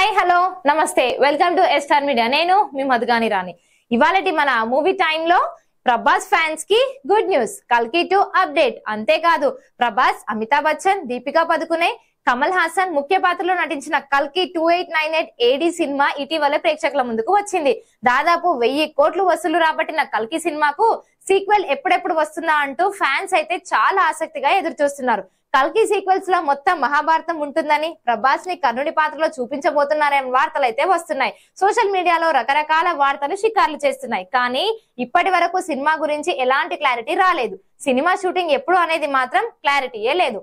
Hi hello నమస్తే welcome to star media. నేను మీ మధుగాని రాణి. ఇవాళటి మన మూవీ టైమ్ లో ప్రభాస్ ఫ్యాన్స్ కి గుడ్ న్యూస్, కల్కి 2 అప్డేట్. అంతేకాదు ప్రభాస్, అమితాబ్ బచ్చన్, దీపికా పదుకునే, కమల్ హాసన్ ముఖ్య పాత్రలో నటించిన కల్కి 2898 AD సినిమా ఇటీవల ప్రేక్షకుల ముందుకు వచ్చింది. దాదాపు 1000 కోట్లు వసూలు రాబట్టిన కల్కి సినిమాకు సీక్వెల్ ఎప్పుడెప్పుడు వస్తుందా అంటూ ఫ్యాన్స్ అయితే చాలా ఆసక్తిగా ఎదురు చూస్తున్నారు. కల్కి సీక్వెల్స్ లో మొత్తం మహాభారతం ఉంటుందని, ప్రభాస్ ని కర్ణుడి పాత్రలో చూపించబోతున్నారనే వార్తలు అయితే వస్తున్నాయి. సోషల్ మీడియాలో రకరకాల వార్తలు షికార్లు చేస్తున్నాయి. కానీ ఇప్పటి వరకు సినిమా గురించి ఎలాంటి క్లారిటీ రాలేదు. సినిమా షూటింగ్ ఎప్పుడు అనేది మాత్రం క్లారిటీయే లేదు.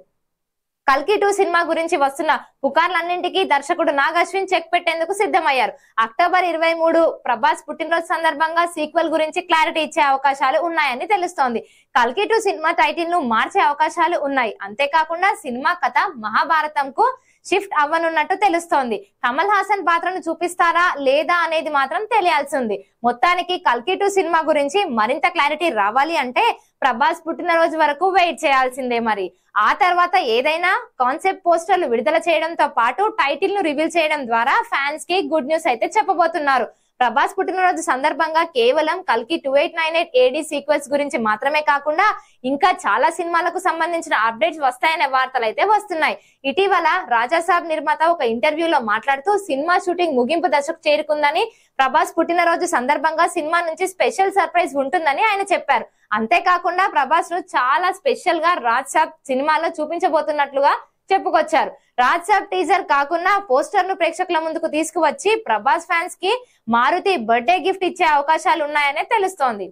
కల్కి 2 సినిమా గురించి వస్తున్న పుకార్లన్నింటికీ దర్శకుడు నాగ్ అశ్విన్ చెక్ పెట్టేందుకు సిద్ధమయ్యారు. అక్టోబర్ 23 ప్రభాస్ పుట్టినరోజు సందర్భంగా సీక్వెల్ గురించి క్లారిటీ ఇచ్చే అవకాశాలు ఉన్నాయని తెలుస్తోంది. కల్కి 2 సినిమా టైటిల్ ను మార్చే అవకాశాలు ఉన్నాయి. అంతేకాకుండా సినిమా కథ మహాభారతంకు షిఫ్ట్ అవ్వనున్నట్టు తెలుస్తోంది. కమల్ హాసన్ పాత్రను చూపిస్తారా లేదా అనేది మాత్రం తెలియాల్సి ఉంది. మొత్తానికి కల్కి 2 సినిమా గురించి మరింత క్లారిటీ రావాలి అంటే ప్రభాస్ పుట్టినరోజు వరకు వెయిట్ చేయాల్సిందే. మరి ఆ తర్వాత ఏదైనా కాన్సెప్ట్ పోస్టర్లు విడుదల చేయడంతో పాటు టైటిల్ ను రివీల్ చేయడం ద్వారా ఫ్యాన్స్ కి గుడ్ న్యూస్ అయితే చెప్పబోతున్నారు. ప్రభాస్ పుట్టినరోజు సందర్భంగా కేవలం కల్కి 2898 AD సీక్వెల్స్ గురించి మాత్రమే కాకుండా ఇంకా చాలా సినిమాలకు సంబంధించిన అప్డేట్స్ వస్తాయనే వార్తలు అయితే వస్తున్నాయి. ఇటీవల రాజాసాబ్ నిర్మాత ఒక ఇంటర్వ్యూలో మాట్లాడుతూ సినిమా షూటింగ్ ముగింపు దశకు చేరుకుందని, ప్రభాస్ పుట్టినరోజు సందర్భంగా సినిమా నుంచి స్పెషల్ సర్ప్రైజ్ ఉంటుందని ఆయన చెప్పారు. అంతేకాకుండా ప్రభాస్ ను చాలా స్పెషల్ గా రాజాసాబ్ సినిమాలో చూపించబోతున్నట్లుగా చెప్పుకొచ్చారు. రాజాసాబ్ టీజర్ కాకుండా పోస్టర్ ను ప్రేక్షకుల ముందుకు తీసుకువచ్చి ప్రభాస్ ఫ్యాన్స్ కి మారుతి బర్త్డే గిఫ్ట్ ఇచ్చే అవకాశాలు ఉన్నాయనే తెలుస్తోంది.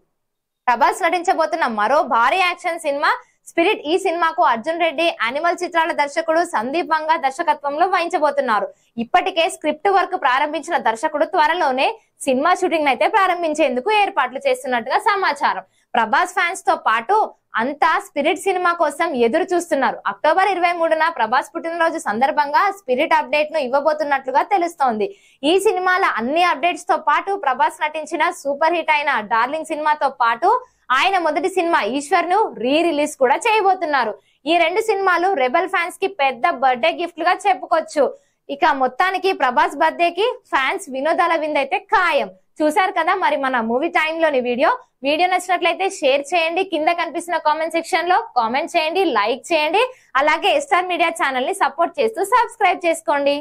ప్రభాస్ నటించబోతున్న మరో భారీ యాక్షన్ సినిమా స్పిరిట్. ఈ సినిమాకు అర్జున్ రెడ్డి యానిమల్ చిత్రాల దర్శకుడు సందీప్ వంగా దర్శకత్వంలో వహించబోతున్నారు. ఇప్పటికే స్క్రిప్ట్ వర్క్ ప్రారంభించిన దర్శకుడు త్వరలోనే సినిమా షూటింగ్ అయితే ప్రారంభించేందుకు ఏర్పాట్లు చేస్తున్నట్టుగా సమాచారం. ప్రభాస్ ఫ్యాన్స్ తో పాటు అంతా స్పిరిట్ సినిమా కోసం ఎదురు చూస్తున్నారు. అక్టోబర్ 23న ప్రభాస్ పుట్టినరోజు సందర్భంగా స్పిరిట్ అప్డేట్ ను ఇవ్వబోతున్నట్లుగా తెలుస్తోంది. ఈ సినిమాల అన్ని అప్డేట్స్ తో పాటు ప్రభాస్ నటించిన సూపర్ హిట్ అయిన డార్లింగ్ సినిమాతో పాటు ఆయన మొదటి సినిమా ఈశ్వర్ ను రిలీజ్ కూడా చేయబోతున్నారు. ఈ 2 సినిమాలు రెబల్ ఫ్యాన్స్ కి పెద్ద బర్త్డే గిఫ్ట్ గా చెప్పుకోవచ్చు. ఇక మొత్తానికి ప్రభాస్ బర్త్డే కి ఫ్యాన్స్ వినోదాల విందైతే ఖాయం. చూసారు కదా మరి మన మూవీ టైమ్ లోని వీడియో నచ్చినట్లయితే షేర్ చేయండి. కింద కనిపిస్తున్న కామెంట్ సెక్షన్ లో కామెంట్ చేయండి, లైక్ చేయండి. అలాగే స్టార్ మీడియా ఛానల్ ని సపోర్ట్ చేస్తూ సబ్స్క్రైబ్ చేసుకోండి.